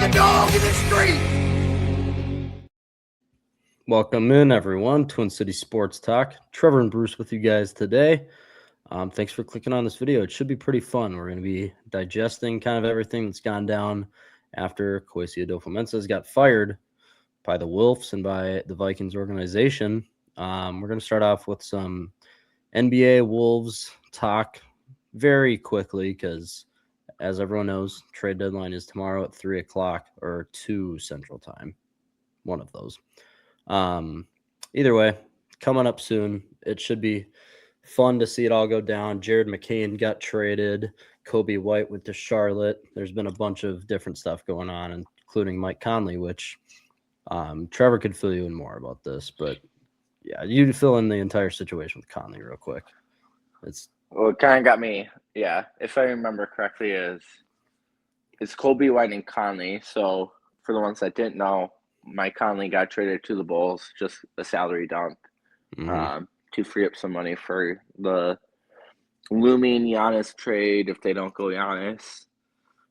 a dog in the street. Welcome in, everyone. Twin City Sports Talk. Trevor and Bruce with you guys today. Thanks for clicking on this video. It should be pretty fun. We're going to be digesting kind of everything that's gone down after Kwesi got fired by the Wolves and by the Vikings organization. We're going to start off with some NBA Wolves talk very quickly because, as everyone knows, trade deadline is tomorrow at 3 o'clock or 2 Central Time. One of those. Either way, coming up soon. It should be fun to see it all go down. Jared McCain got traded. Kobe White went to Charlotte. There's been a bunch of different stuff going on, including Mike Conley, which Trevor could fill you in more about this. But, yeah, you fill in the entire situation with Conley real quick. Well, it kind of got me, yeah, if I remember correctly, it's Kobe White and Conley. So, for the ones that didn't know, Mike Conley got traded to the Bulls, just a salary dump. To free up some money for the looming Giannis trade if they don't go Giannis.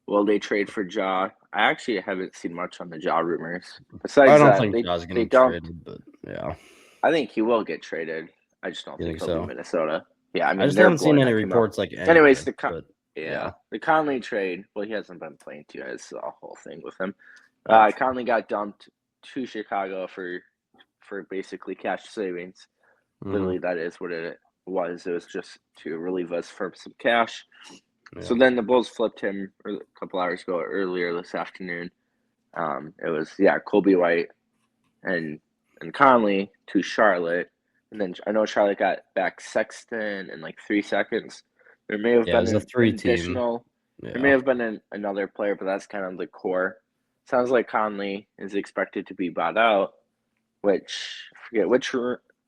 Will they trade for Ja? I actually haven't seen much on the Ja rumors. Besides I don't that, think Ja's going to get traded, but yeah. I think he will get traded. I just don't think he'll be Minnesota. Yeah, I mean, I just haven't seen any reports like anywhere, anyways, the Conley trade, well, he hasn't been playing too. That's the whole thing with him. Conley got dumped to Chicago for basically cash savings. Literally, that is what it was. It was just to relieve us from some cash. Yeah. So then the Bulls flipped him a couple hours ago, earlier this afternoon. It was, Kobe White and Conley to Charlotte. And then I know Charlotte got back Sexton in like 3 seconds. There may have been an additional. There may have been another player, but that's kind of the core. Sounds like Conley is expected to be bought out, which I forget which.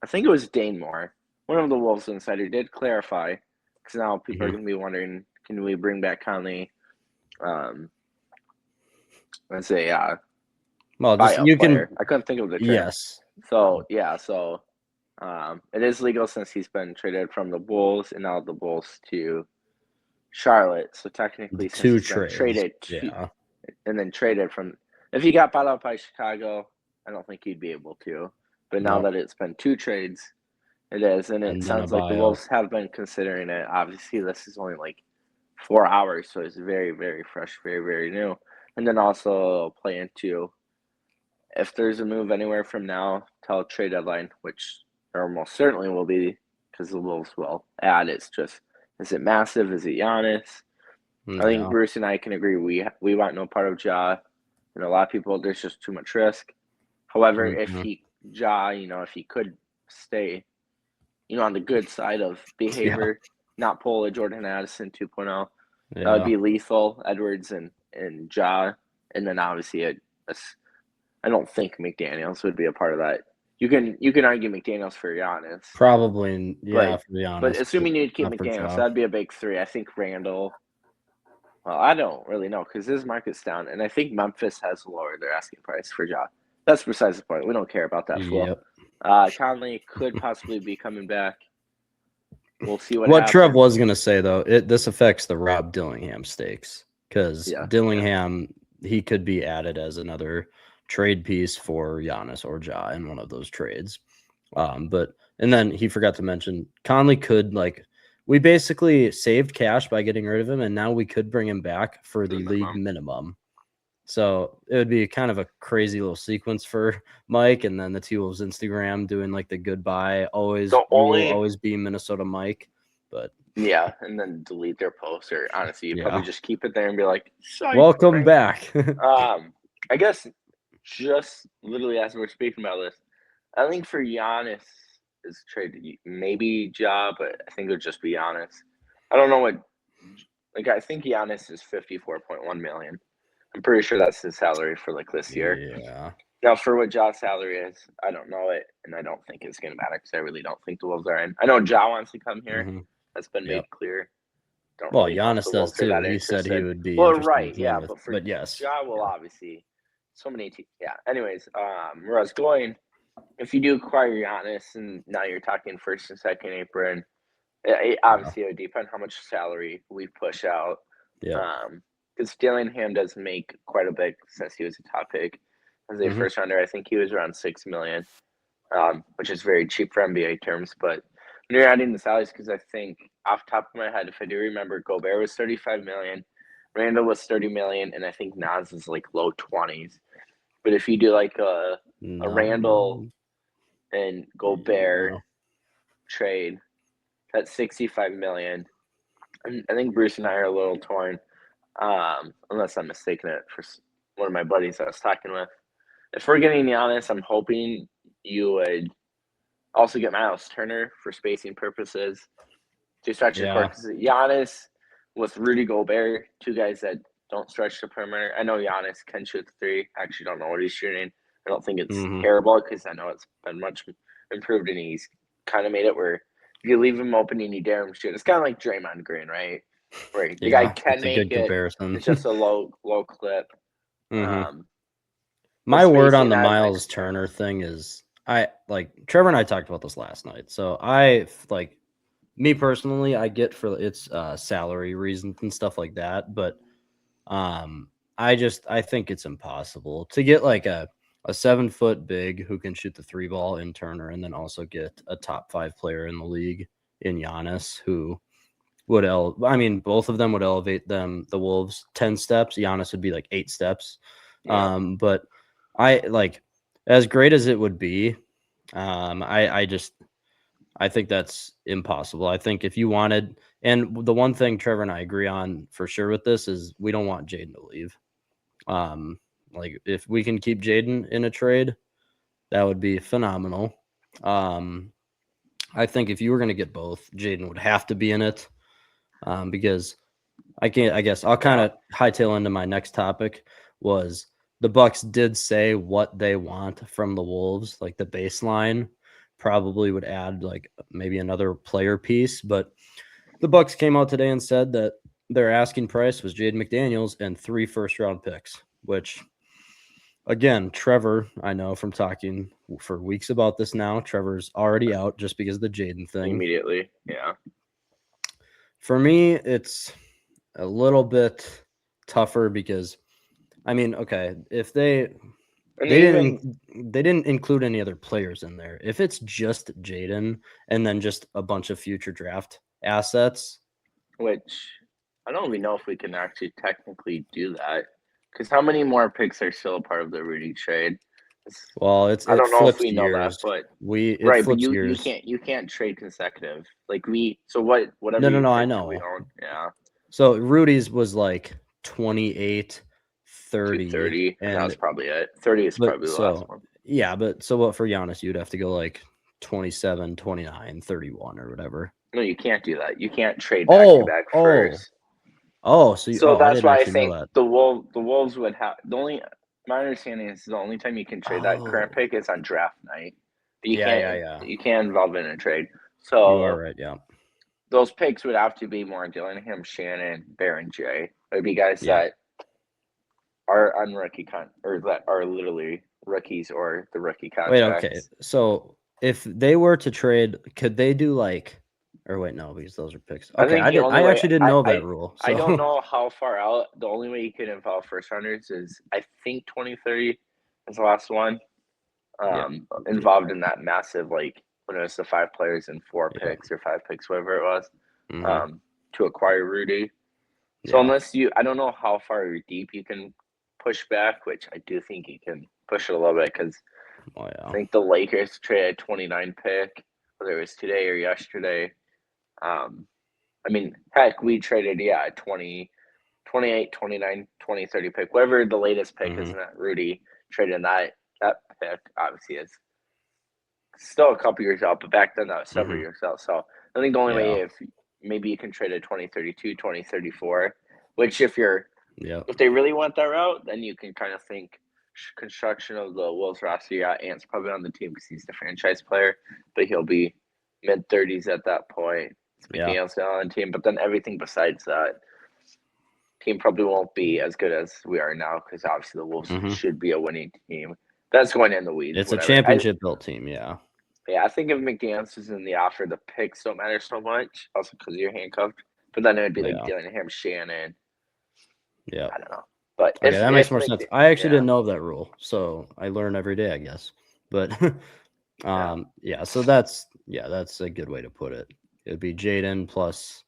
I think it was Dane Moore. One of the Wolves insider did clarify, because now people are going to be wondering, can we bring back Conley? Let's say, well, just you player. I couldn't think of the term. Yes. So it is legal since he's been traded from the Bulls and now the Bulls to Charlotte. So technically, since two he's trades, been traded, and then traded from. If he got bought out by Chicago, I don't think he'd be able to. But now that it's been 2 trades, it is, and it sounds like the Wolves have been considering it. Obviously, this is only like 4 hours, so it's very, very fresh, very, very new. And then also play into if there's a move anywhere from now till trade deadline, which there almost certainly will be, because the Wolves will add. It's just, is it massive? Is it Giannis? I think Bruce and I can agree we want no part of Ja. And a lot of people, there's just too much risk. However, if he could stay, on the good side of behavior, not pull a Jordan Addison 2.0, that would be lethal. Edwards and Ja, and then obviously I don't think McDaniels would be a part of that. You can argue McDaniels for Giannis, probably, for Giannis. But assuming you'd keep McDaniels, that'd be a big 3. I think Randall. Well, I don't really know because his market's down, and I think Memphis has lowered their asking price for Ja. That's besides the point. We don't care about that fool. Conley could possibly be coming back. We'll see what happens. Trev was going to say, though, this affects the Rob Dillingham stakes because Dillingham, he could be added as another trade piece for Giannis or Ja in one of those trades. And then he forgot to mention Conley could, we basically saved cash by getting rid of him, and now we could bring him back for the league minimum. So it would be kind of a crazy little sequence for Mike, and then the T-Wolves Instagram doing the goodbye, always be Minnesota Mike. But yeah, and then delete their post, or honestly, you probably just keep it there and be like, welcome back. I guess just literally as we're speaking about this, I think for Giannis is traded maybe Ja, but I think it would just be Giannis. I don't know what I think Giannis is $54.1 million. I'm pretty sure that's his salary for this year. Yeah. Now for what Ja's salary is, I don't know it, and I don't think it's gonna matter because I really don't think the Wolves are in. I know Ja wants to come here. That's been made clear. Giannis does too. He said he would be. Well, right, but yes, Ja will obviously. So many Anyways, where I was going, if you do acquire Giannis, and now you're talking first and second apron, obviously it would depend how much salary we push out. Yeah. because Dillingham does make quite a bit since he was a top pick as a first rounder. I think he was around $6 million, which is very cheap for NBA terms. But when you're adding the salaries, because I think off the top of my head, if I do remember, Gobert was $35 million, Randall was $30 million, and I think Nas is like low 20s. But if you do like a Randall and Gobert trade, that's $65 million. And I think Bruce and I are a little torn, unless I'm mistaken it for one of my buddies I was talking with. If we're getting Giannis, I'm hoping you would also get Miles Turner for spacing purposes, to stretch the court. Because Giannis with Rudy Gobert, two guys that don't stretch the perimeter. I know Giannis can shoot the three. I actually don't know what he's shooting. I don't think it's terrible because I know it's been much improved, and he's kind of made it where if you leave him open and you dare him to shoot, it's kind of like Draymond Green, right? Where the guy can make it. Comparison. It's just a low clip. My word on the Miles Turner thing is, Trevor and I talked about this last night. So me personally, I get for its salary reasons and stuff like that, but I think it's impossible to get like a 7-foot big who can shoot the 3-ball in Turner, and then also get a top 5 player in the league in Giannis, who would both of them would elevate the Wolves 10 steps. Giannis would be like 8 steps. Yeah. But as great as it would be, I think that's impossible. I think if you wanted, and the one thing Trevor and I agree on for sure with this is we don't want Jaden to leave. If we can keep Jaden in a trade, that would be phenomenal. I think if you were going to get both, Jaden would have to be in it, because I guess I'll kind of hightail into my next topic. Was the Bucks did say what they want from the Wolves, like the baseline probably would add like maybe another player piece, but the Bucks came out today and said that their asking price was Jaden McDaniels and 3 first-round picks, which, again, Trevor, I know from talking for weeks about this now, Trevor's already out just because of the Jaden thing. Immediately, yeah. For me, it's a little bit tougher because, if they didn't include any other players in there. If it's just Jaden and then just a bunch of future draft assets, which I don't even know if we can actually technically do that, because how many more picks are still a part of the Rudy trade? Well, I don't know if we know that, but but you can't trade consecutive. Whatever. No, I know. We own, yeah. So Rudy's was like 28, 30. 30, and that was probably it. 30 is probably the last one. Yeah, but so what for Giannis, you'd have to go like 27, 29, 31 or whatever. No, you can't do that. You can't trade back-to-back first. So that's why I think the Wolves would have my understanding is the only time you can trade that current pick is on draft night. You can't involve in a trade. So you are right, yeah. Those picks would have to be more Dillingham, Shannon, Baron J. It would be guys that are on rookie or that are literally rookies or the rookie contracts. Wait, okay. So if they were to trade, could they do no, because those are picks. Okay, I actually didn't know that rule. So. I don't know how far out. The only way you can involve first rounders is, I think, 2030 is the last one. Involved in that massive, when it was the 5 players and 4 picks or 5 picks, whatever it was, to acquire Rudy. So I don't know how far deep you can push back, which I do think you can push it a little bit, because I think the Lakers traded a 29 pick, whether it was today or yesterday. Heck, we traded, 20, 28, 29, 20, 30 pick, whatever the latest pick is, that Rudy traded that pick, obviously, is still a couple years out, but back then that was several years out. So I think the only way, if maybe you can trade a 2032, 2034, which if they really want that route, then you can kind of think construction of the Wolves roster. Yeah, Ant's probably on the team because he's the franchise player, but he'll be mid-30s at that point. McDaniel's on the team, but then everything besides that, team probably won't be as good as we are now, because obviously the Wolves should be a winning team. That's going in the weeds. It's a championship-built team, yeah. Yeah, I think if McDaniels is in the offer, the picks don't matter so much, also because you're handcuffed. But then it would be Dillingham, Shannon, Yeah. I don't know. But okay, that makes more sense. I actually didn't know of that rule, so I learn every day, I guess. But so that's a good way to put it. It would be Jaden plus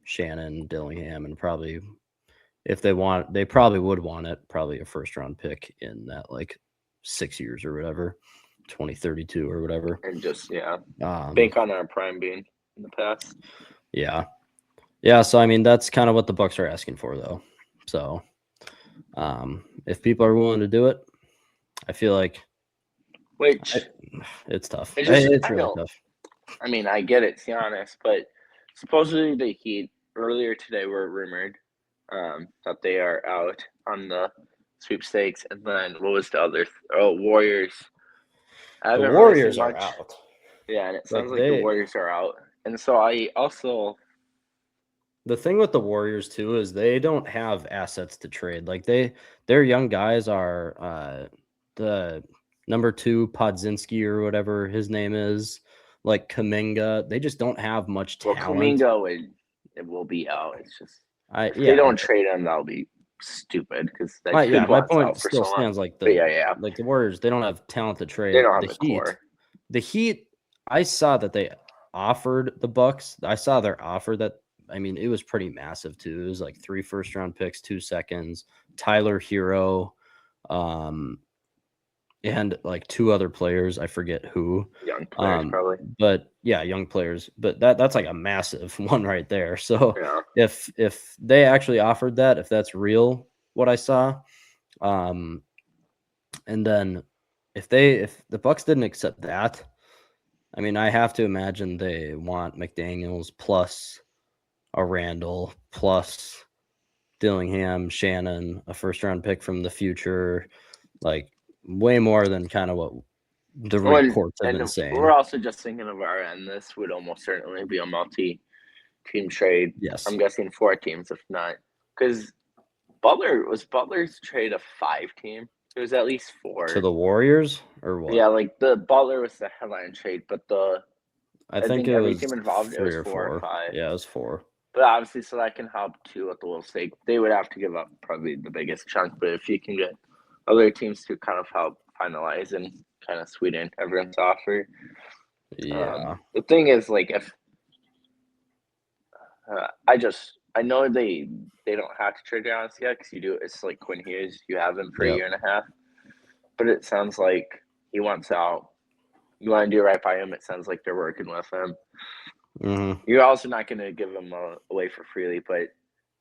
Shannon, Dillingham, and probably if they probably would want it, probably a first round pick in that like 6 years or whatever, 2032 or whatever. And just bank on our prime being in the past. Yeah. Yeah, so I mean that's kind of what the Bucks are asking for though. So if people are willing to do it, I feel like it's tough. It's really tough. I mean, I get it, to be honest, but supposedly the Heat earlier today were rumored that they are out on the sweepstakes, and then what was the other? Warriors. The Warriors are out. Yeah, and it sounds like the Warriors are out, and so I also. The thing with the Warriors too is they don't have assets to trade. Like their young guys are the number 2 Podzinski or whatever his name is, like Kuminga. They just don't have much talent. Well, Kuminga will be out. It's just if they don't trade him, that'll be stupid because my point still stands. Like like the Warriors, they don't have talent to trade. They don't have the core. The Heat, I saw that they offered the Bucks. I saw their offer that. I mean, it was pretty massive too. It was like 3 first-round picks, 2 seconds, Tyler Hero, and like 2 other players. I forget who. Young players, probably. But yeah, young players. But that's like a massive one right there. So if they actually offered that, if that's real, what I saw, and then if the Bucks didn't accept that, I mean, I have to imagine they want McDaniels plus a Randall plus Dillingham, Shannon, a first-round pick from the future, like way more than kind of what the reports have been saying. We're also just thinking of our end. This would almost certainly be a multi-team trade. Yes, I'm guessing 4 teams, if not, because Butler's trade a 5-team. It was at least 4 to the Warriors or what? Yeah, like the Butler was the headline trade, but I think it every was team involved 3 it was or 4 or 5. Yeah, it was 4. But obviously, so that can help too at the Wolves' sake. They would have to give up probably the biggest chunk, but if you can get other teams to kind of help finalize and kind of sweeten everyone's offer. Yeah. The thing is, like, if I know they don't have to trade Giannis yet because you do. It's like Quinn Hughes, you have him for a year and a half, but it sounds like he wants out. You want to do right by him. It sounds like they're working with him. Mm-hmm. You're also not going to give them away for freely, but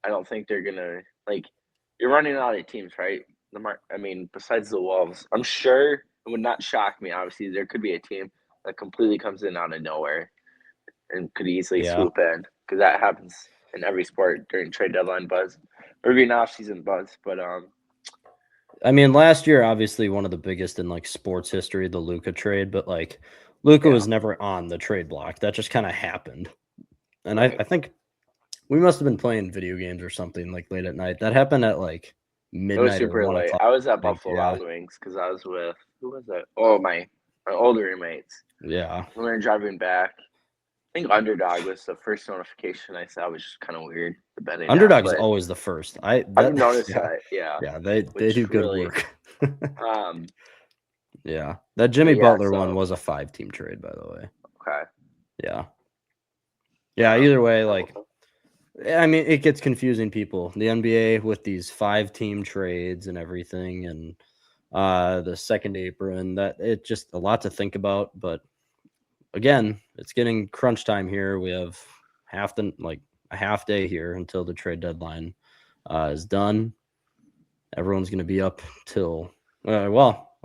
I don't think they're going to, like, you're running out of teams, right? I mean, besides the Wolves, I'm sure it would not shock me. Obviously, there could be a team that completely comes in out of nowhere and could easily swoop in because that happens in every sport during trade deadline buzz or even off-season buzz. But I mean, last year, obviously, one of the biggest in like sports history, the Luka trade, but like Luka was never on the trade block. That just kind of happened. And I think we must have been playing video games or something like late at night. That happened at like midnight. It was super late. I was at Buffalo Wild Wings because I was with, who was that? Oh, my older roommates. Yeah. We were driving back. I think Underdog was the first notification I saw, which is kind of weird. The betting Underdog is always the first. I've noticed that. Yeah. Yeah, they do good work. Yeah, that Jimmy Butler one was a 5-team trade, by the way. Okay. Yeah. Yeah. Either way, like, I mean, it gets confusing people. The NBA with these 5-team trades and everything, and the second apron. That it just a lot to think about. But again, it's getting crunch time here. We have a half day here until the trade deadline is done. Everyone's going to be up till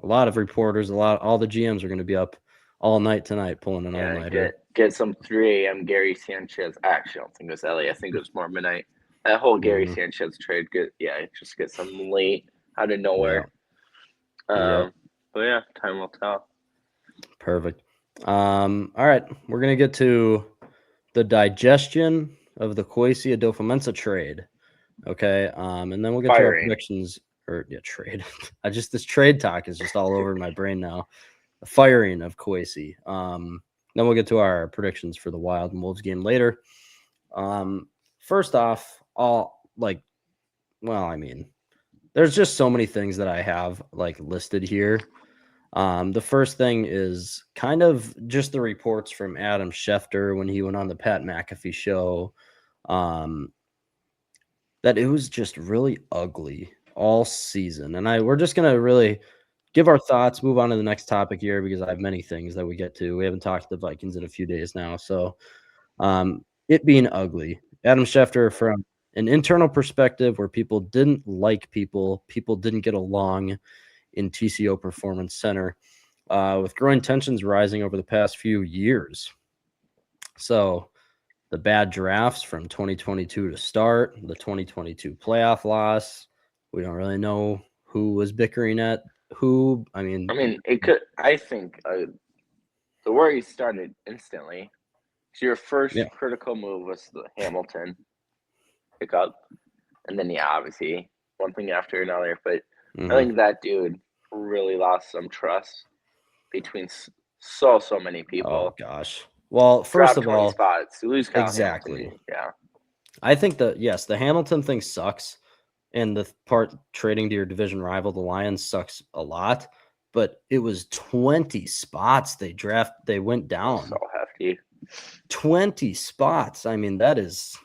a lot of reporters, all the GMs are going to be up all night tonight pulling an all-nighter. Get some 3 a.m. Gary Sanchez. Actually, I don't think it was LA. I think it was more midnight. That whole Gary Sanchez trade. Just get some late out of nowhere. But yeah, time will tell. Perfect. All right, we're gonna get to the digestion of the Kwesi Adofo-Mensah trade. Okay, and then we'll get to our predictions. Trade. This trade talk is just all over my brain now. The firing of Kwesi. Then we'll get to our predictions for the Wild and Wolves game later. First off, well, I mean, there's just so many things that I have like listed here. The first thing is kind of just the reports from Adam Schefter when he went on the Pat McAfee show, that it was just really ugly all season. And we're just gonna really give our thoughts, move on to the next topic here because I have many things that we get to. We haven't talked to the Vikings in a few days now, so it being ugly. Adam Schefter, from an internal perspective where people didn't like people didn't get along in TCO Performance Center, with growing tensions rising over the past few years. So the bad drafts from 2022 to start, the 2022 playoff loss. We don't really know who was bickering at who. I mean, it could. I think the worry started instantly. So your first critical move was the Hamilton pickup, and then obviously one thing after another. But I think that dude really lost some trust between so many people. Oh gosh. Well, first of all, spots. You lose Kyle exactly. Hamilton, yeah. I think that yes, the Hamilton thing sucks, and the part trading to your division rival, the Lions, sucks a lot. But it was 20 spots they went down. So hefty. 20 spots. I mean, that is,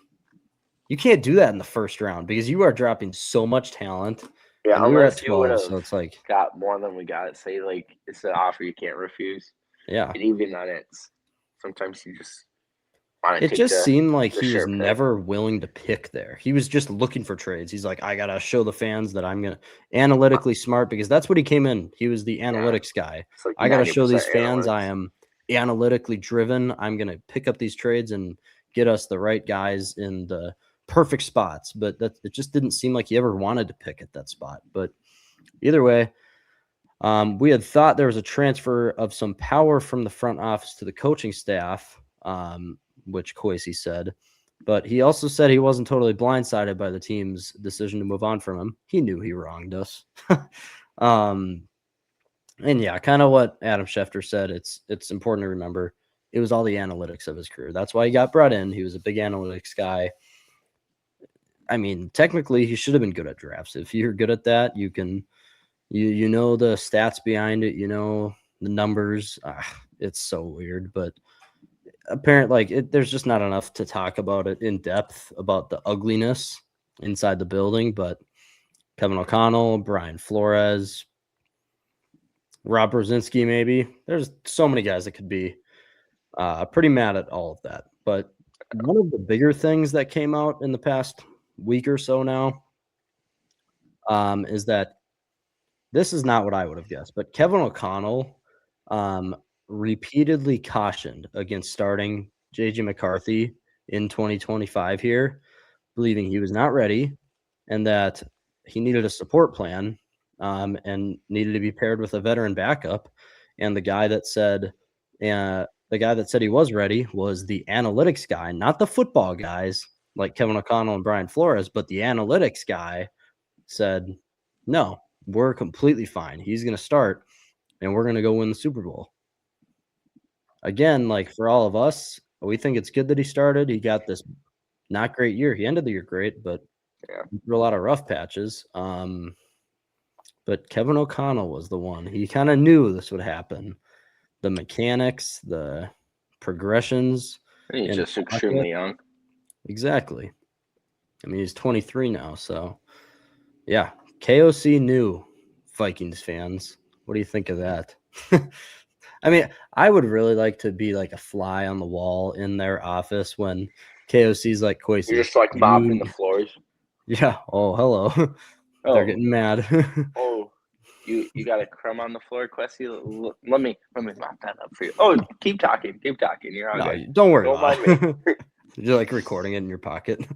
you can't do that in the first round because you are dropping so much talent. Yeah, and we were at 12, so it's like got more than we got. Say like it's an offer you can't refuse. Yeah, and even then, it's sometimes you just. It just seemed like he was never willing to pick there. He was just looking for trades. He's like, I gotta show the fans that I'm gonna analytically smart because that's what he came in. He was the analytics guy. Like I gotta show these fans I am analytically driven. I'm gonna pick up these trades and get us the right guys in the perfect spots. But it just didn't seem like he ever wanted to pick at that spot. But either way, we had thought there was a transfer of some power from the front office to the coaching staff, which Kwesi said. But he also said he wasn't totally blindsided by the team's decision to move on from him. He knew he wronged us. And yeah, kind of what Adam Schefter said. It's important to remember it was all the analytics of his career. That's why he got brought in. He was a big analytics guy. I mean, technically, he should have been good at drafts. If you're good at that, you can, you know the stats behind it. You know the numbers. It's so weird, but apparently, there's just not enough to talk about it in depth about the ugliness inside the building. But Kevin O'Connell, Brian Flores, Rob Brzezinski, maybe. There's so many guys that could be pretty mad at all of that. But one of the bigger things that came out in the past week or so now is that this is not what I would have guessed, but Kevin O'Connell repeatedly cautioned against starting J.J. McCarthy in 2025 here, believing he was not ready and that he needed a support plan and needed to be paired with a veteran backup. And the guy that said he was ready was the analytics guy, not the football guys like Kevin O'Connell and Brian Flores, but the analytics guy said, no, we're completely fine. He's going to start and we're going to go win the Super Bowl. Again, like for all of us, we think it's good that he started. He got this not great year. He ended the year great, but through a lot of rough patches. But Kevin O'Connell was the one. He kind of knew this would happen. The mechanics, the progressions. He's just extremely young. Exactly. I mean, he's 23 now, so yeah. KOC knew, Vikings fans. What do you think of that? I mean, I would really like to be like a fly on the wall in their office when KOC's like, Kwesi. You're just like mopping the floors. Yeah. Oh, hello. They're getting mad. Oh, you got a crumb on the floor, Kwesi? Let me mop that up for you. Oh, keep talking. You're all good. Don't worry about it. You're like recording it in your pocket.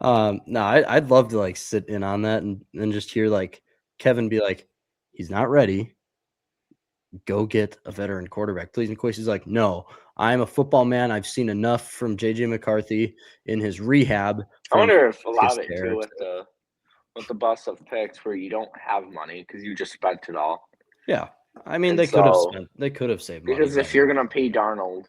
No, I'd love to like sit in on that and just hear like Kevin be like, he's not ready. Go get a veteran quarterback, please. And Kwesi's like, no, I'm a football man. I've seen enough from J.J. McCarthy in his rehab. I wonder if a lot of it too with the bust of picks where you don't have money because you just spent it all. Yeah, I mean they could have saved money. Because if you're gonna pay Darnold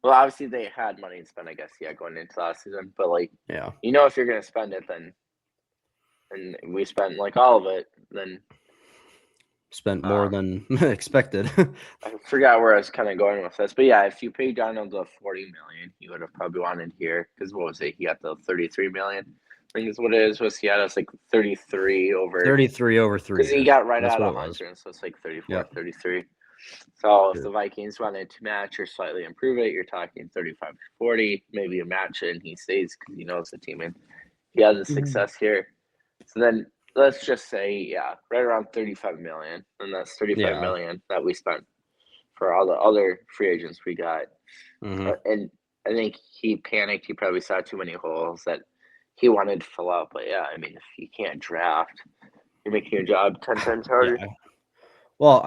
Well, obviously they had money to spend, I guess, going into last season. But like, Yeah. if you're gonna spend it, then and we spent like all of it, then Spent more than expected. I forgot where I was kind of going with this, but yeah, if you paid Darnold the $40 million, you would have probably wanted here because what was it? He got the $33 million. I think is what it is. Was he had us like 33 over 33 over 3 because he years. got right That's out what of it was. 100, so it's like 34, Yep. 33. So if Good. the Vikings wanted to match or slightly improve it, you're talking 35 to 40, maybe a match it and he stays because he knows the team and he has a success here. So then let's just say, right around 35 million, and that's 35 million that we spent for all the other free agents we got. And I think he panicked. He probably saw too many holes that he wanted to fill out. But yeah, I mean, if you can't draft, you're making your job 10 times harder. Yeah. Well,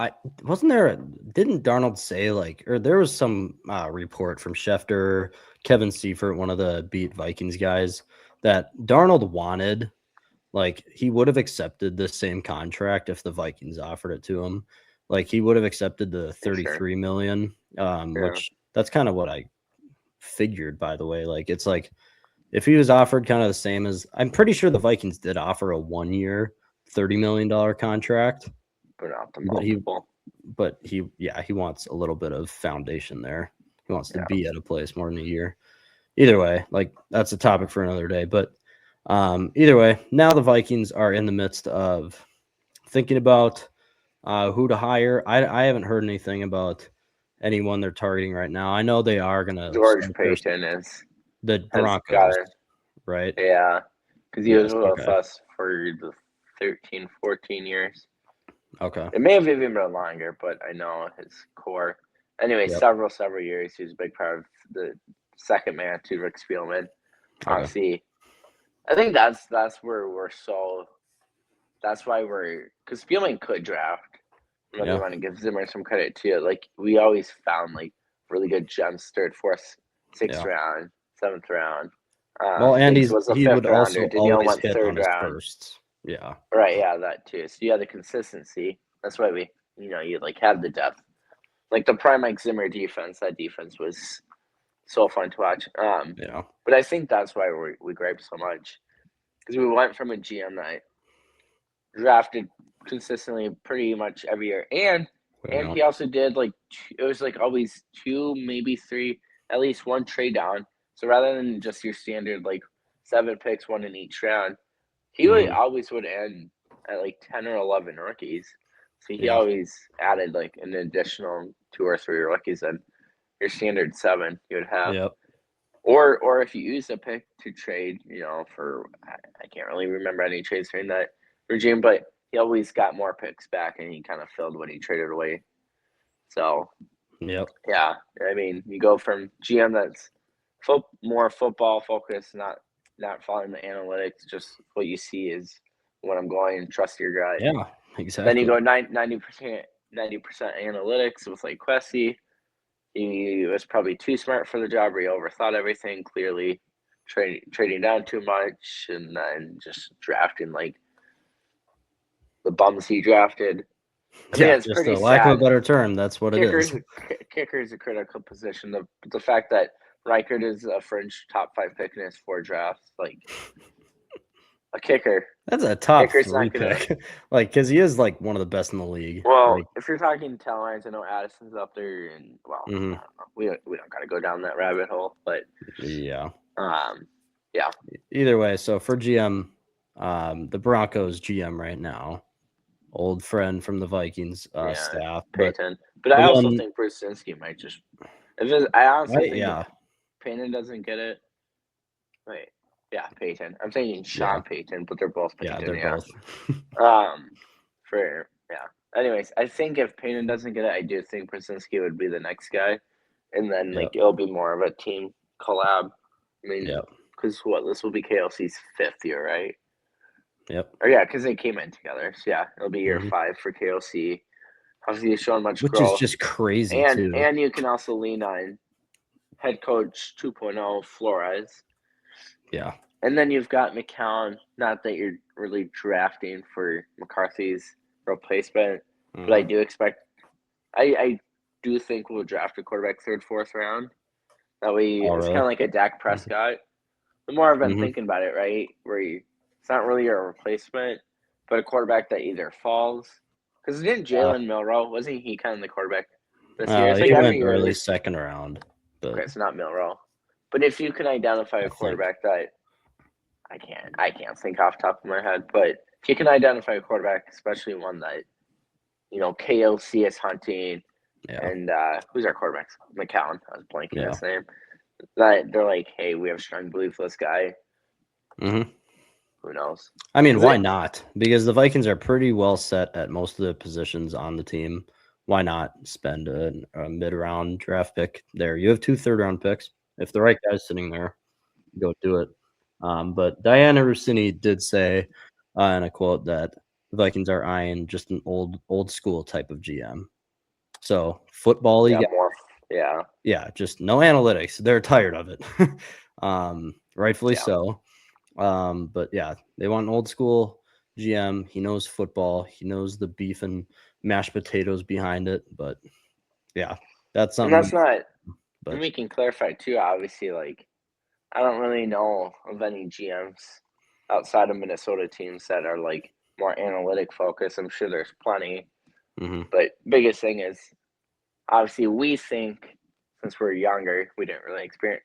didn't Darnold say or there was some report from Schefter, Kevin Seifert, one of the beat Vikings guys, that Darnold wanted, he would have accepted the same contract if the Vikings offered it to him. He would have accepted the 33 million, which that's kind of what I figured, by the way. It's if he was offered kind of the same as, I'm pretty sure the Vikings did offer a 1-year, $30 million contract. But not the multiple. But he wants a little bit of foundation there. He wants to be at a place more than a year. Either way, that's a topic for another day. But either way, now the Vikings are in the midst of thinking about who to hire. I haven't heard anything about anyone they're targeting right now. I know they are going to. George Payton is the Broncos, right? Yeah, because he was with us for the 13, 14 years. Okay. It may have even been longer, but I know his core. Anyway, several years. He was a big part of the second man to Rick Spielman. See, I think that's where we're so. That's why because Spielman could draft. You want to give Zimmer some credit too. We always found really good gems, third, fourth, sixth round, seventh round. Well, and he would also Danielle always hit third on his round. firsts. Yeah. Right. Yeah, that too. So you have the consistency. That's why we, you have the depth. The prime Mike Zimmer defense. That defense was so fun to watch. But I think that's why we gripe so much because we went from a GM that drafted consistently pretty much every year, and he also did it was always 2, maybe 3, at least 1 trade down. So rather than just your standard 7 picks, 1 in each round, he always would end at 10 or 11 rookies. So he always added an additional 2 or 3 rookies and your standard 7 you would have. Yep. Or if you use a pick to trade, for I can't really remember any trades during that regime, but he always got more picks back and he kind of filled what he traded away. So, yeah, I mean, you go from GM that's more football focused, not following the analytics, just what you see is when I'm going and trust your gut. Yeah, exactly. Then you go 90% analytics with Kwesi. He was probably too smart for the job, or he overthought everything, clearly trading down too much, and then just drafting the bums he drafted. I mean, it's just pretty a lack sad. of a better term. That's what it is. Kicker is a critical position. The fact that Reichert is a fringe top 5 pick in his 4 drafts, a kicker. That's a top 3 pick. Because he is one of the best in the league. Well, if you're talking talent, I know Addison's up there, and I don't know. We don't got to go down that rabbit hole, but yeah. Yeah. Either way, so for GM, the Broncos GM right now, old friend from the Vikings staff, Payton. But I also think Brzezinski might just. I honestly think if Payton doesn't get it. Wait. Yeah, Payton. I'm thinking Sean Payton, but they're both Payton. Yeah, they're both. Anyways, I think if Payton doesn't get it, I do think Brzezinski would be the next guy, and then it'll be more of a team collab. I mean, because this will be KLC's 5th year, right? Yep. Or because they came in together. So it'll be year 5 for KLC. Obviously, he's showing much growth, which is just crazy and too. And you can also lean on head coach 2.0 Flores. Yeah. And then you've got McCown. Not that you're really drafting for McCarthy's replacement, but I do expect. I do think we'll draft a quarterback 3rd, 4th round. That way, it's kind of like a Dak Prescott. The more I've been thinking about it, right, where it's not really a replacement, but a quarterback that either falls. Because didn't Jalen Milroe, wasn't he kind of the quarterback this year? It's like he every went year, early second round. But okay, it's not Milroe. But if you can identify a quarterback that I can't think off the top of my head, but if you can identify a quarterback, especially one that KOC is hunting, and who's our quarterback? McCown. I was blanking his name. That they're like, hey, we have strong belief for this guy. Mm-hmm. Who knows? I mean, why not? Because the Vikings are pretty well set at most of the positions on the team. Why not spend a mid-round draft pick there? You have 2 third-round picks. If the right guy's sitting there, go do it. But Diana Rossini did say in a quote that the Vikings are eyeing just an old school type of GM. So football, just no analytics. They're tired of it, rightfully so. But yeah, they want an old school GM. He knows football. He knows the beef and mashed potatoes behind it. But yeah, that's something. And that's not. And we can clarify too. Obviously, like I don't really know of any GMs outside of Minnesota teams that are like more analytic focused. I'm sure there's plenty. But biggest thing is obviously we think since we're younger, we didn't really experience,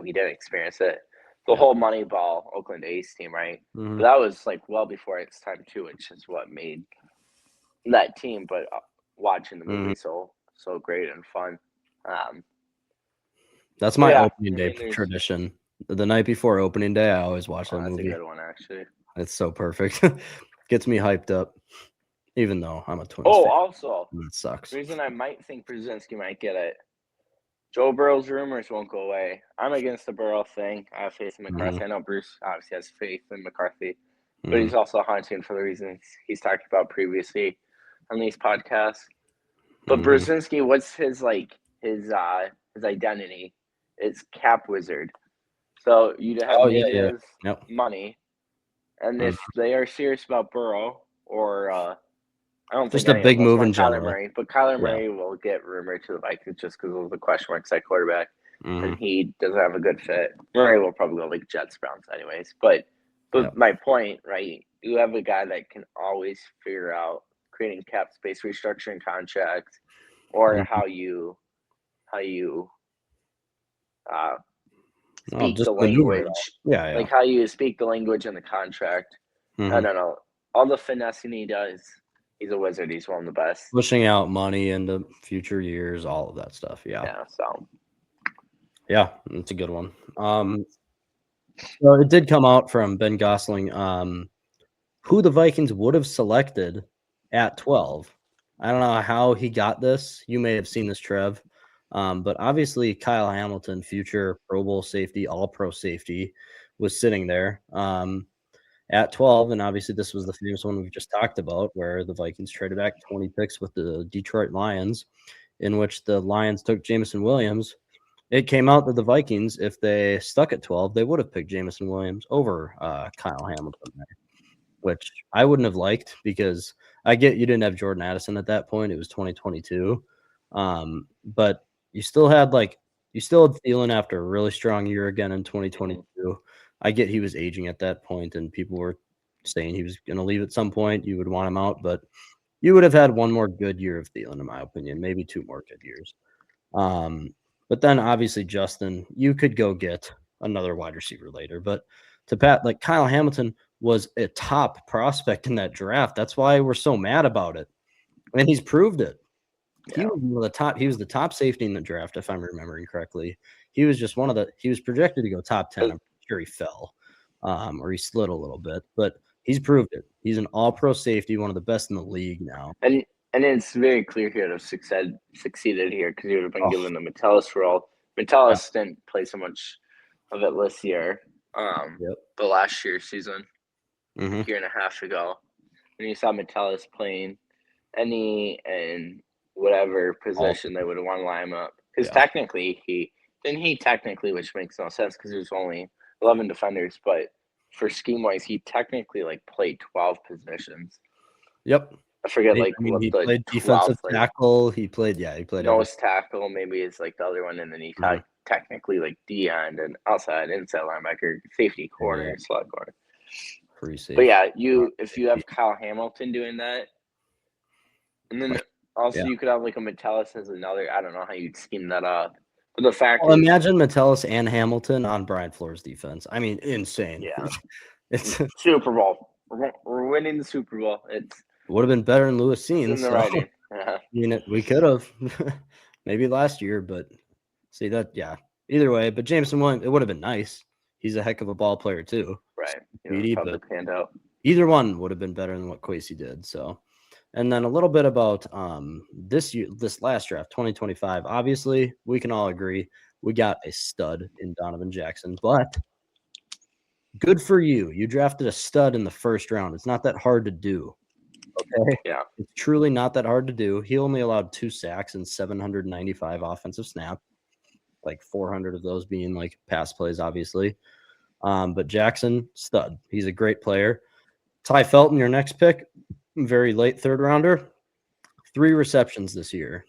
we didn't experience it. The whole Moneyball Oakland A's team, right? But that was like well before its time too, which is what made that team. But watching the movie so great and fun. That's my opening day tradition. The night before opening day, I always watch that movie. That's a good one, actually. It's so perfect. Gets me hyped up, even though I'm a Twins fan. Also, it sucks. The reason I might think Brzezinski might get it. Joe Burrow's rumors won't go away. I'm against the Burrow thing. I have faith in McCarthy. I know Bruce obviously has faith in McCarthy, but he's also hunting for the reasons he's talked about previously on these podcasts. But Brzezinski, what's his identity? It's cap wizard. So you'd have money, and if they are serious about Burrow, or I don't just think a big move in Kyler general. Murray, but Kyler Murray will get rumored to the Vikings just because of the question marks at quarterback, and he doesn't have a good fit. Murray will probably go like Jets, Browns, anyways. But my point, right? You have a guy that can always figure out creating cap space, restructuring contracts, or how you speak the language. Like how you speak the language in the contract. I don't know. All the finessing he does, he's a wizard. He's one of the best. Pushing out money into future years, all of that stuff. Yeah, so. Yeah, it's a good one. So it did come out from Ben Gosling who the Vikings would have selected at 12. I don't know how he got this. You may have seen this, Trev. But obviously Kyle Hamilton, future Pro Bowl safety, all-pro safety, was sitting there at 12. And obviously this was the famous one we just talked about where the Vikings traded back 20 picks with the Detroit Lions, in which the Lions took Jameson Williams. It came out that the Vikings, if they stuck at 12, they would have picked Jameson Williams over Kyle Hamilton there, which I wouldn't have liked because I get you didn't have Jordan Addison at that point. It was 2022. But you still had Thielen after a really strong year again in 2022. I get he was aging at that point, and people were saying he was going to leave at some point. You would want him out, but you would have had one more good year of Thielen, in my opinion, maybe 2 more good years. But then obviously Justin, you could go get another wide receiver later, but to Pat, like Kyle Hamilton was a top prospect in that draft. That's why we're so mad about it. And he's proved it. He was one of the top. He was the top safety in the draft, if I'm remembering correctly. He was just he was projected to go top 10. I'm sure he fell, or he slid a little bit, but he's proved it. He's an all-pro safety, one of the best in the league now. And it's very clear here to have succeeded here because he would have been given the Metellus role. Metellus didn't play so much of it this year, the last year's season, a year and a half ago. And you saw Metellus playing any and whatever position they would have want to line him up. Because technically, which makes no sense because there's only 11 defenders, but for scheme-wise, he technically played 12 positions. Yep. I forget he played defensive tackle. He played nose tackle. Maybe it's the other one, and then he technically like D end and outside, inside linebacker, safety corner, slot corner. Free safety. But yeah, if you have Kyle Hamilton doing that, and then also you could have like a Metellus as another. I don't know how you'd scheme that up. But the fact is, imagine Metellus and Hamilton on Brian Flores' defense. I mean, insane. Yeah, it's Super Bowl. We're winning the Super Bowl. It would have been better than Lewis Seen. in the writing. Yeah. I mean, we could have maybe last year, but see that, yeah. Either way, but Jameson Williams, it would have been nice. He's a heck of a ball player too. Right. Speedy, but panned out. Either one would have been better than what Kwesi did. So, and then a little bit about this last draft, 2025. Obviously, we can all agree we got a stud in Donovan Jackson, but good for you. You drafted a stud in the first round. It's not that hard to do. Okay. Yeah. It's truly not that hard to do. He only allowed 2 sacks and 795 offensive snaps, like 400 of those being like pass plays, obviously. But Jackson, stud. He's a great player. Ty Felton, your next pick, very late third rounder, 3 receptions this year.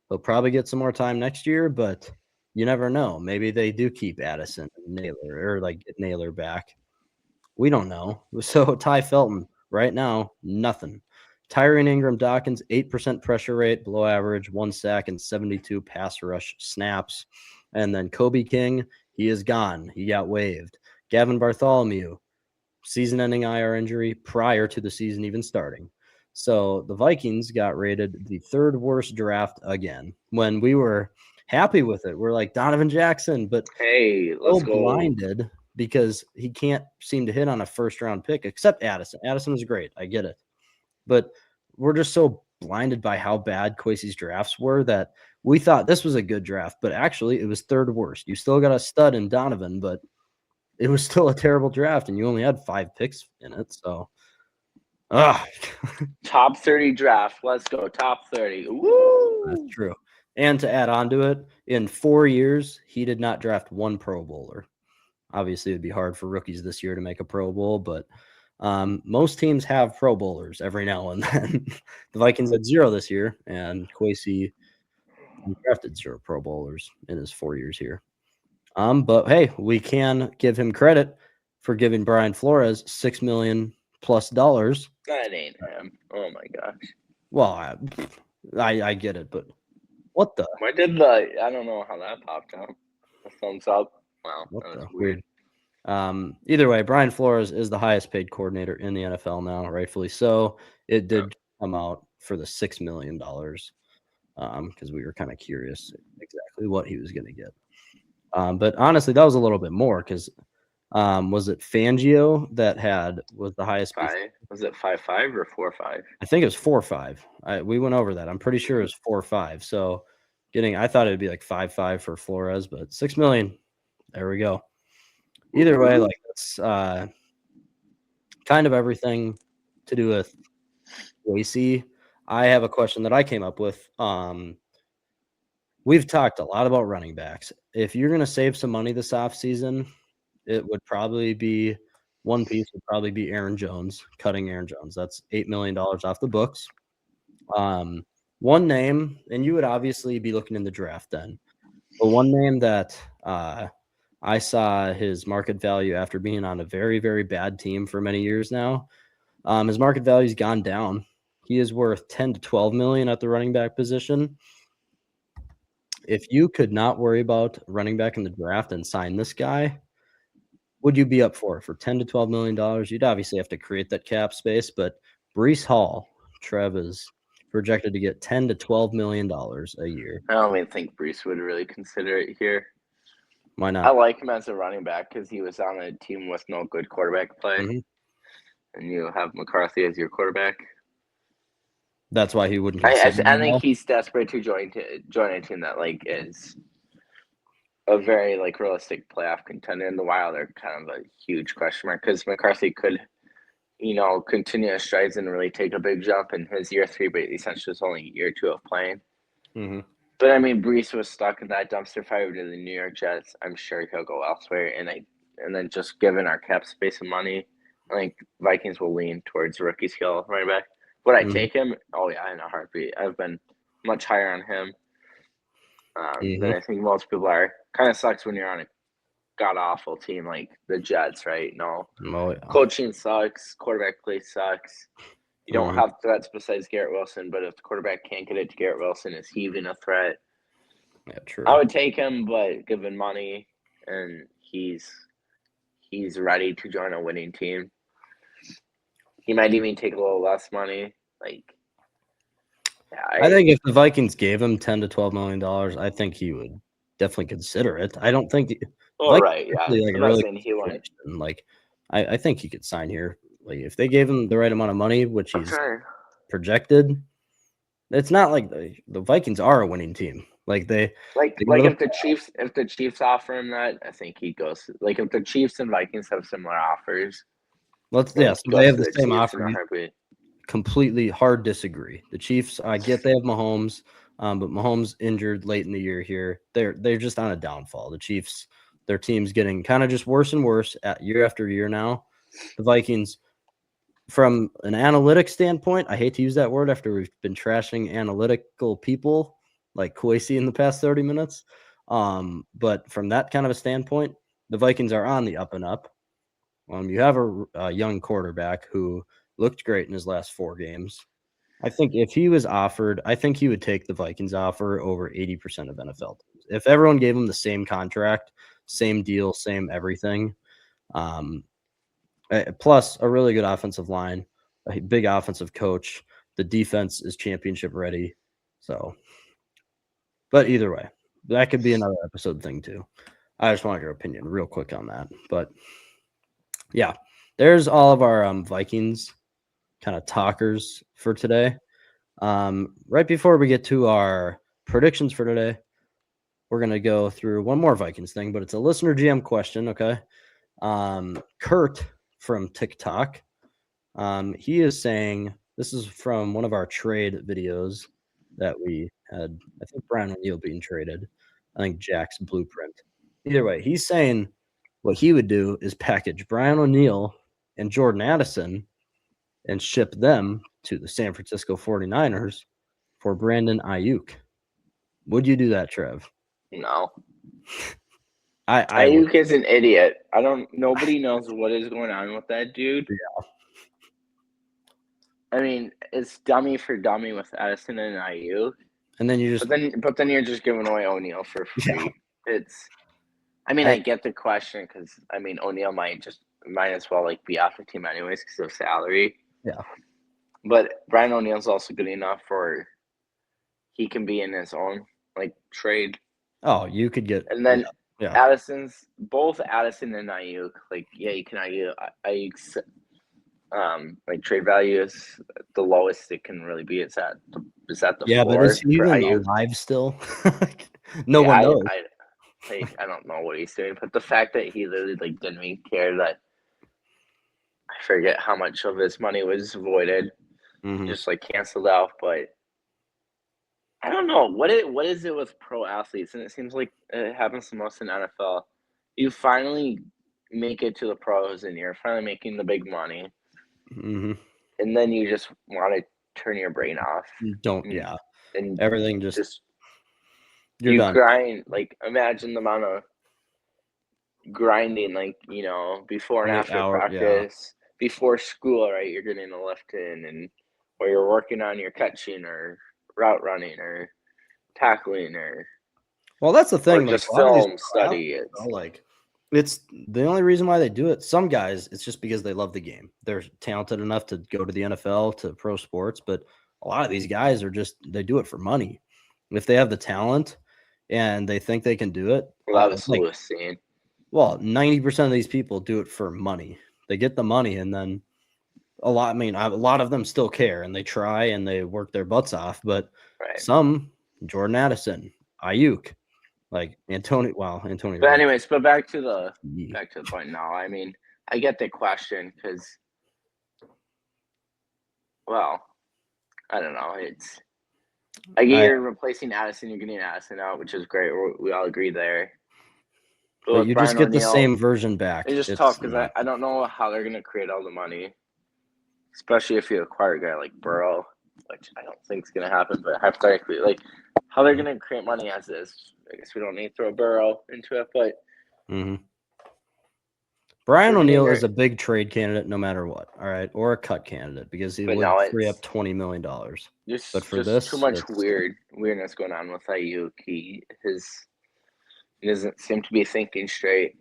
He'll probably get some more time next year, but you never know. Maybe they do keep Addison and Naylor or like get Naylor back. We don't know. So Ty Felton, right now, nothing. Tyrone Ingram Dawkins, 8% pressure rate, below average, 1 sack and 72 pass rush snaps. And then Kobe King, he is gone. He got waived. Gavin Bartholomew, season-ending IR injury prior to the season even starting. So the Vikings got rated the 3rd worst draft again. When we were happy with it, we're like Donovan Jackson, but hey, let's go. Blinded because he can't seem to hit on a first-round pick except Addison. Addison was great. I get it. But we're just so blinded by how bad Kwesi's drafts were that we thought this was a good draft, but actually it was 3rd worst. You still got a stud in Donovan, but it was still a terrible draft, and you only had 5 picks in it. So, top 30 draft. Let's go. Top 30. Woo! That's true. And to add on to it, in 4 years, he did not draft 1 Pro Bowler. Obviously, it'd be hard for rookies this year to make a Pro Bowl, but most teams have Pro Bowlers every now and then. The Vikings had 0 this year, and Kwesi drafted 0 Pro Bowlers in his 4 years here. But hey, we can give him credit for giving Brian Flores $6 million plus. That ain't him. Oh my gosh. Well, I get it, but what the? Why did I don't know how that popped up. A thumbs up. Wow, that was weird. Either way, Brian Flores is the highest paid coordinator in the NFL now, rightfully so. It did come out for the $6 million because we were kind of curious exactly what he was going to get. But honestly, that was a little bit more because was it Fangio that was the highest? Was it 5.5 or 4.5? I think it was 4.5. We went over that. I'm pretty sure it was 4.5. So I thought it'd be like 5.5 for Flores, but $6 million. There we go. Either way, like that's kind of everything to do with Kwesi. I have a question that I came up with. We've talked a lot about running backs. If you're going to save some money this offseason, it would probably be one piece would probably be Aaron Jones, cutting Aaron Jones. That's $8 million off the books. One name, and you would obviously be looking in the draft then, but one name that I saw his market value after being on a very, very bad team for many years now, his market value's gone down. He is worth 10 to 12 million at the running back position. If you could not worry about running back in the draft and sign this guy, would you be up for it for 10 to 12 million dollars? You'd obviously have to create that cap space, but Breece Hall, Trev, is projected to get 10 to 12 million dollars a year. I don't even think Breece would really consider it here. Why not? I like him as a running back because he was on a team with no good quarterback play, and you have McCarthy as your quarterback. That's why he wouldn't. I think he's desperate to join a team that like is a very like realistic playoff contender. In the Wild, they're kind of a huge question mark because McCarthy could, continue his strides and really take a big jump in his year 3, but essentially it's only year 2 of playing. But I mean, Breece was stuck in that dumpster fire to the New York Jets. I'm sure he'll go elsewhere, and then just given our cap space and money, I think Vikings will lean towards rookie skill running back. Would I take him? Oh yeah, in a heartbeat. I've been much higher on him. than I think most people are. Kind of sucks when you're on a god-awful team like the Jets, right? Coaching sucks. Quarterback play sucks. You don't have threats besides Garrett Wilson, but if the quarterback can't get it to Garrett Wilson, is he even a threat? Yeah, true. I would take him, but given money, and he's ready to join a winning team. He might even take a little less money. I think if the Vikings gave him $10 to $12 million, I think he would definitely consider it. I don't think. Right, yeah. I'm not saying he wouldn't. I think he could sign here. Like if they gave him the right amount of money, which he's projected, it's not like the Vikings are a winning team. If the Chiefs offer him that, I think he goes. Like if the Chiefs and Vikings have similar offers, so they have the same offer. Completely hard disagree. The Chiefs, I get they have Mahomes, but Mahomes injured late in the year here. They're just on a downfall. The Chiefs, their team's getting kind of just worse and worse year after year now. The Vikings, from an analytic standpoint, I hate to use that word after we've been trashing analytical people like Kwesi in the past 30 minutes. But from that kind of a standpoint, the Vikings are on the up and up. You have a young quarterback who looked great in his last 4 games. I think if he was offered, I think he would take the Vikings offer over 80% of NFL teams. If everyone gave him the same contract, same deal, same everything, plus a really good offensive line, a big offensive coach, the defense is championship ready. So, but either way, that could be another episode thing too. I just want your opinion real quick on that. But yeah, there's all of our Vikings kind of talkers for today. Right before we get to our predictions for today, we're going to go through one more Vikings thing, but it's a listener GM question. Okay. Kurt from TikTok. He is saying, this is from one of our trade videos that we had, I think Brian O'Neill being traded. I think Jack's blueprint. Either way, he's saying what he would do is package Brian O'Neill and Jordan Addison and ship them to the San Francisco 49ers for Brandon Ayuk. Would you do that, Trev? No. Ayuk is an idiot. Nobody knows what is going on with that dude. Yeah. I mean, it's dummy for dummy with Addison and Ayuk. And then you just but then you're just giving away O'Neill for free. Yeah. I get the question because O'Neill might as well be off the team anyways because of salary. Yeah. But Brian O'Neill's also good enough for he can be in his own trade. Oh, you could get and then both Addison and Ayuk, you can argue Ayuk's trade value is the lowest it can really be. It's at the floor. But is he even alive still? No one knows. I don't know what he's doing, but the fact that he literally didn't even care that I forget how much of his money was voided, just canceled out. But I don't know what is it with pro athletes, and it seems like it happens the most in NFL. You finally make it to the pros, and you're finally making the big money, and then you just want to turn your brain off. And everything just you're done. Grind imagine the amount of grinding before and after practice, before school, right? You're getting a lift in, and or you're working on your catching or route running or tackling or that's the thing. Just film study. It's the only reason why they do it. Some guys, it's just because they love the game. They're talented enough to go to the NFL, to pro sports, but a lot of these guys they do it for money. If they have the talent and they think they can do it. Well, that was Lewis saying. Well, 90% of these people do it for money. They get the money, and then a lot of them still care, and they try and they work their butts off. But some, Jordan Addison, Ayuk, Antonio. But anyways, back to the point now. I get the question because, I don't know. You're replacing Addison, you're getting Addison out, which is great. We all agree there. But you just get the same version back. It's just tough because I don't know how they're going to create all the money, especially if you acquire a guy like Burrow. which I don't think is going to happen, but hypothetically, like how they're going to create money as is. I guess we don't need to throw Burrow into it, but Brian O'Neill is a big trade candidate no matter what, all right, or a cut candidate because he would free up $20 million. But for this, too much weirdness going on with Ayuk. He doesn't seem to be thinking straight.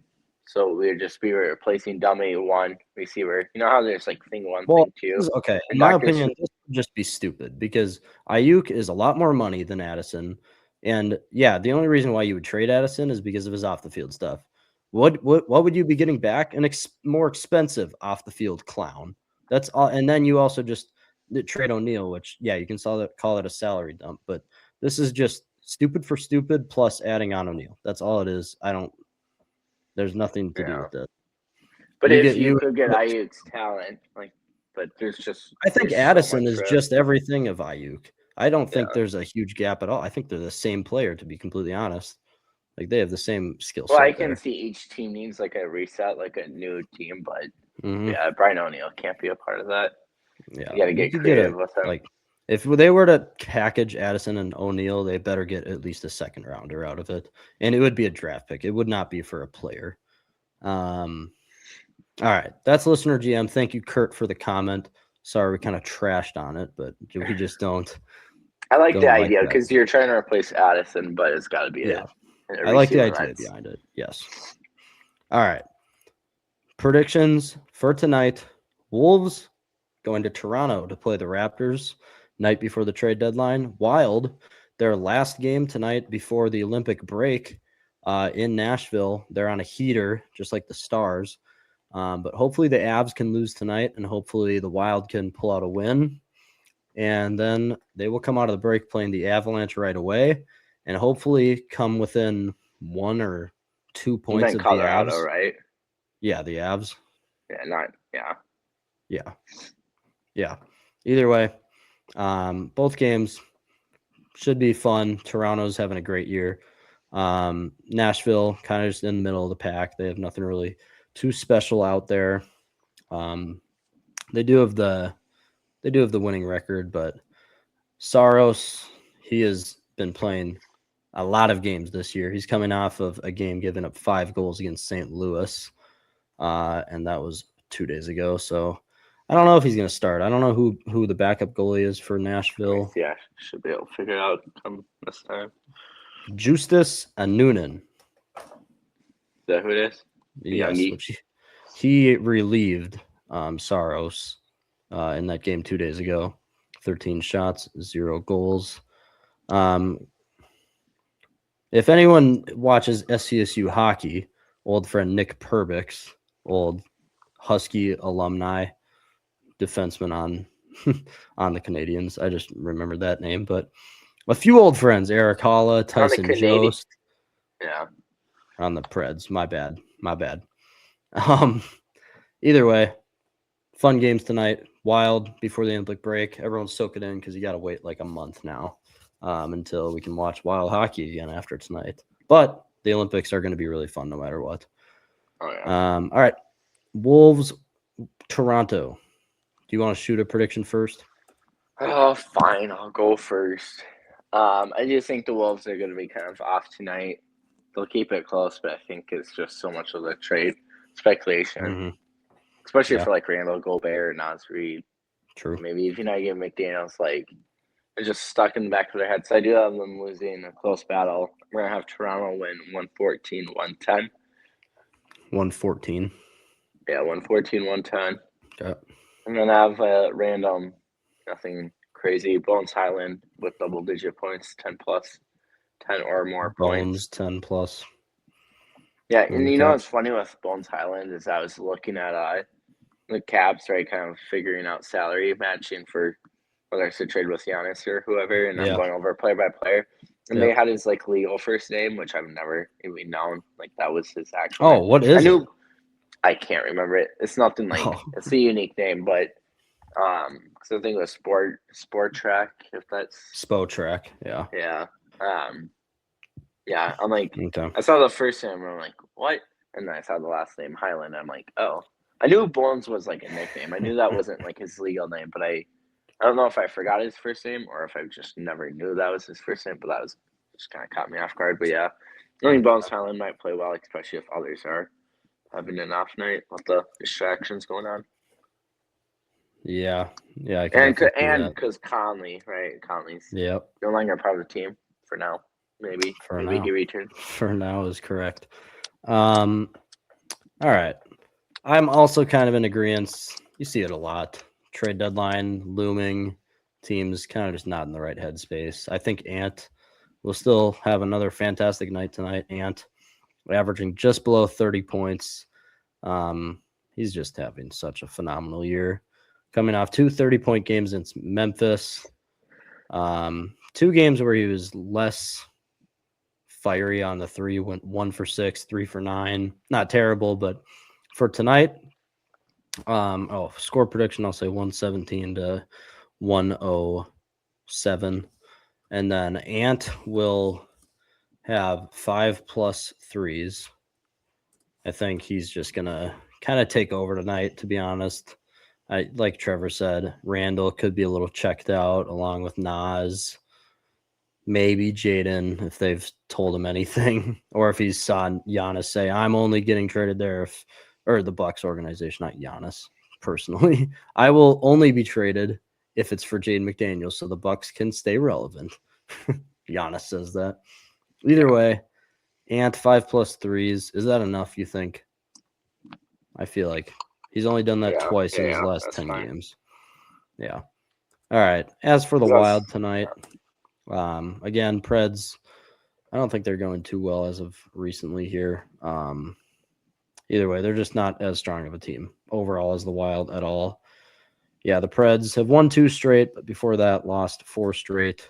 So we'd just be replacing dummy one receiver. You know how there's like thing one, thing two? Okay, in my opinion, this would just be stupid because Ayuk is a lot more money than Addison. And yeah, the only reason why you would trade Addison is because of his off the field stuff. What would you be getting back? More expensive off the field clown. That's all. And then you also just trade O'Neill, which you can call it a salary dump. But this is just stupid for stupid plus adding on O'Neill. That's all it is. There's nothing to do with this. But you could get Ayuk's talent, but I think Addison is just everything of Ayuk. I don't think there's a huge gap at all. I think they're the same player, to be completely honest. Like they have the same skill set. Well, I can see each team needs like a reset, like a new team, but Brian O'Neill can't be a part of that. Yeah, you got to get creative with him. Like if they were to package Addison and O'Neill, they better get at least a second rounder out of it, and it would be a draft pick. It would not be for a player. All right, that's listener GM. Thank you, Kurt, for the comment. Sorry, we kind of trashed on it, but we just don't. I like the idea because you're trying to replace Addison, but it's got to be I like the idea behind it. Yes. All right. Predictions for tonight. Wolves going to Toronto to play the Raptors night before the trade deadline. Wild, their last game tonight before the Olympic break in Nashville. They're on a heater, just like the Stars. But hopefully the Avs can lose tonight, and hopefully the Wild can pull out a win. And then they will come out of the break playing the Avalanche right away, and hopefully come within 1 or 2 points of Colorado, the Avs. Right? Yeah, the Avs. Yeah. Either way, both games should be fun. Toronto's having a great year. Nashville kind of just in the middle of the pack. They have nothing really too special out there. They do have the winning record, but Saros, he has been playing a lot of games this year. He's coming off of a game giving up 5 goals against St. Louis, and that was 2 days ago. So I don't know if he's going to start. I don't know who the backup goalie is for Nashville. Yeah, should be able to figure it out come this time. Justus Anunen. Is that who it is? Yes, he relieved Saros in that game 2 days ago. 13 shots, 0 goals. If anyone watches SCSU hockey, old friend Nick Perbix, old Husky alumni, defenseman on the Canadians. I just remembered that name, but a few old friends, Eric Holla, Tyson Jost. Yeah. On the Preds. My bad. Either way, fun games tonight. Wild before the Olympic break. Everyone's soak it in because you got to wait like a month now until we can watch Wild hockey again after tonight. But the Olympics are going to be really fun no matter what. Oh, yeah. All right. Wolves, Toronto. Do you want to shoot a prediction first? Oh, fine. I'll go first. I do think the Wolves are going to be kind of off tonight. They'll keep it close, but I think it's just so much of the trade speculation, especially for like Randall Gobert and Naz Reid. True. Maybe if you're not getting McDaniels, like they're just stuck in the back of their head. So I do have them losing a close battle. We're going to have Toronto win 114-110. 114. Yeah, 114-110. Yeah. I'm going to have a random, nothing crazy, Bones Highland with double-digit points, 10 or more Bones, points. 10 plus. Yeah, and you know what's funny with Bones Highland is I was looking at the Caps, right, kind of figuring out salary matching for whether I should trade with Giannis or whoever, and I'm going over player by player. And they had his like legal first name, which I've never even known. Like that was his actual name. What is it? I can't remember it. It's nothing like it's a unique name, but because I think it was Sport Track, if that's Spo Track, yeah. Yeah. I'm like I saw the first name and I'm like, what? And then I saw the last name, Highland, and I'm like, oh. I knew Bones was like a nickname. I knew that wasn't like his legal name, but I I don't know if I forgot his first name or if I just never knew that was his first name, but that was just kind of caught me off guard. But yeah, I think Bones Highland might play well, especially if others are having an off night with the distractions going on. Yeah, I can and because Conley, right? Conley's no longer part of the team for now. Maybe he returns. For now is correct. All right. I'm also kind of in agreement. You see it a lot. Trade deadline looming. Teams kind of just not in the right headspace. I think Ant will still have another fantastic night tonight. Ant averaging just below 30 points. He's just having such a phenomenal year. Coming off 2 30-point games against Memphis. 2 games where he was less fiery on the 3, went 1 for 6, 3 for 9. Not terrible, but for tonight, score prediction, I'll say 117 to 107. And then Ant will have 5+ threes. I think he's just going to kind of take over tonight, to be honest. Like Trevor said, Randall could be a little checked out along with Nas. Maybe Jaden, if they've told him anything, or if he saw Giannis say, I'm only getting traded there or the Bucks organization, not Giannis personally. I will only be traded if it's for Jaden McDaniels so the Bucks can stay relevant. Giannis says that. Either way, Ant 5+ threes. Is that enough, you think? I feel like he's only done that twice in his last 10 games. Yeah. All right. As for the Wild tonight, again, Preds, I don't think they're going too well as of recently here. Either way, they're just not as strong of a team overall as the Wild at all. Yeah, the Preds have won 2 straight, but before that, lost 4 straight.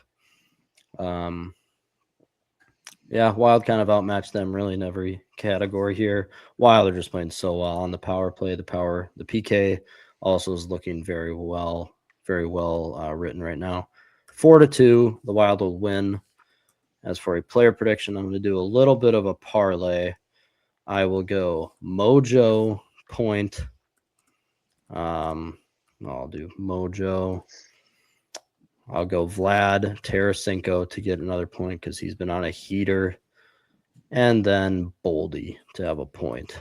Yeah, Wild kind of outmatched them really in every category here. Wild are just playing so well on the power play. The PK also is looking very well written right now. 4-2, the Wild will win. As for a player prediction, I'm going to do a little bit of a parlay. I will go Mojo point. I'll do Mojo. I'll go Vlad Tarasenko to get another point because he's been on a heater. And then Boldy to have a point.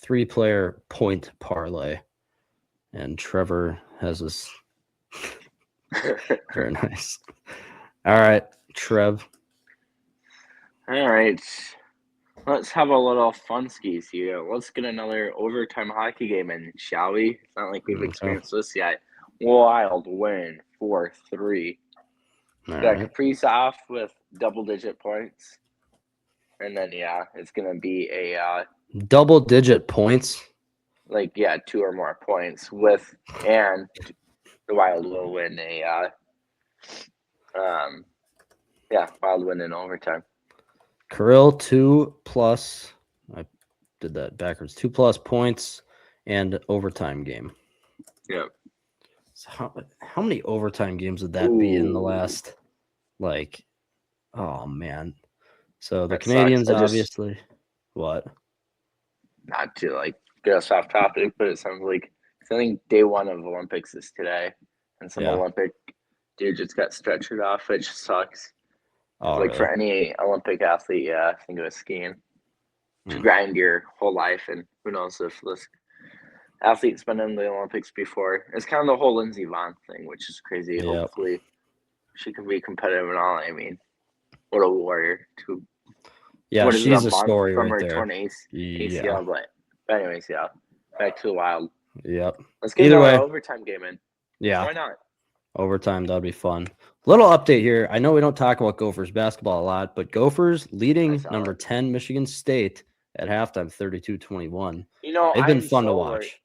3-player point parlay. And Trevor has this. Very nice. All right, Trev. All right. Let's have a little fun skis here. Let's get another overtime hockey game in, shall we? It's not like we've experienced this yet. Wild win 4-3. Got Kaprizov with double-digit points. And then, it's going to be a... double-digit points? 2 or more points and the Wild will win Wild win in overtime. Kirill 2+. I did that backwards. 2+ points and overtime game. Yep. So how many overtime games would that be in the last? Oh man. So the Canadians obviously. What? Not to get us off topic, but it sounds like I think day 1 of Olympics is today, and some Olympic dude just got stretchered off, which sucks. Really? For any Olympic athlete, I think it was skiing. To grind your whole life, and who knows if this athlete's been in the Olympics before. It's kind of the whole Lindsey Vonn thing, which is crazy. Yep. Hopefully she can be competitive and all. I mean, what a warrior. She's a story from right her torn ACL, but anyways, back to the Wild. Yep. Let's get another overtime game in. Yeah. Why not? Overtime, that'd be fun. Little update here. I know we don't talk about Gophers basketball a lot, but Gophers leading number 10 Michigan State at halftime, 32-21. They've been fun to watch.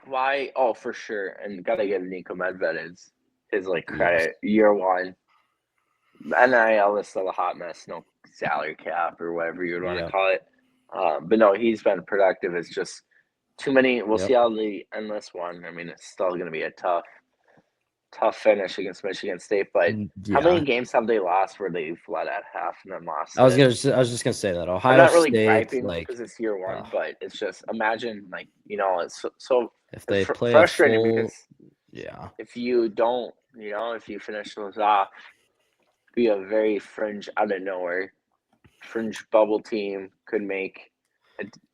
Why? Oh, for sure. And gotta give Nico Medved his credit. Year 1. NIL is still a hot mess. No salary cap or whatever you would want to call it. But no, he's been productive. It's just too many. We'll see how the endless one. I mean, it's still going to be a tough finish against Michigan State. But how many games have they lost where they've led at half and then lost? I was just gonna say that Ohio I'm not really State, griping because it's year 1, but it's just imagine it's so If they play frustrating full, because if you don't, if you finish those off, be a very fringe out of nowhere, fringe bubble team could make.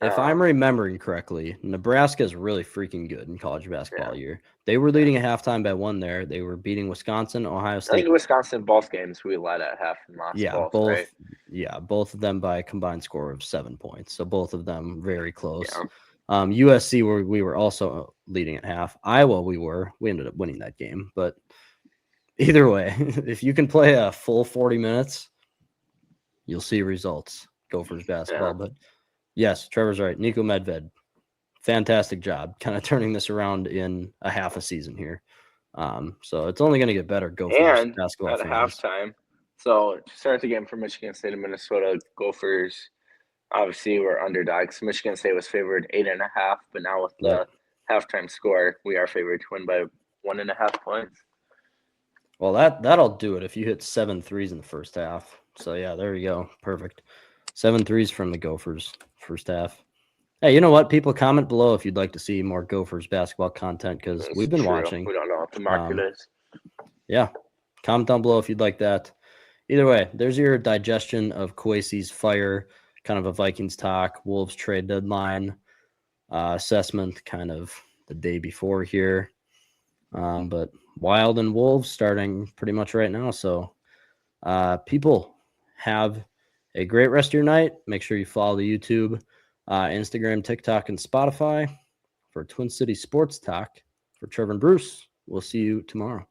If I'm remembering correctly, Nebraska is really freaking good in college basketball year. They were leading at halftime by 1 there. They were beating Wisconsin, Ohio State. I think Wisconsin both games we led at half and lost both, right? Yeah, both of them by a combined score of 7 points. So both of them very close. Yeah. USC, we were also leading at half. Iowa, we ended up winning that game. But either way, if you can play a full 40 minutes, you'll see results. Gophers basketball. But yes, Trevor's right. Nico Medved, fantastic job kind of turning this around in a half a season here. So it's only going to get better. Gophers and basketball at fans. Halftime. So to start the game for Michigan State and Minnesota, Gophers obviously were underdogs. Michigan State was favored 8.5, but now with the halftime score, we are favored to win by 1.5 points. Well, that'll do it if you hit 7 threes in the first half. So yeah, there you go. Perfect. 7 threes from the Gophers first half. Hey, you know what? People comment below if you'd like to see more Gophers basketball content because we've been watching. We don't know what the market is. Yeah. Comment down below if you'd like that. Either way, there's your digestion of Kwesi's fire, kind of a Vikings talk, Wolves trade deadline assessment kind of the day before here. But Wild and Wolves starting pretty much right now. So people, have a great rest of your night. Make sure you follow the YouTube, Instagram, TikTok, and Spotify for Twin City Sports Talk. For Trevor and Bruce, we'll see you tomorrow.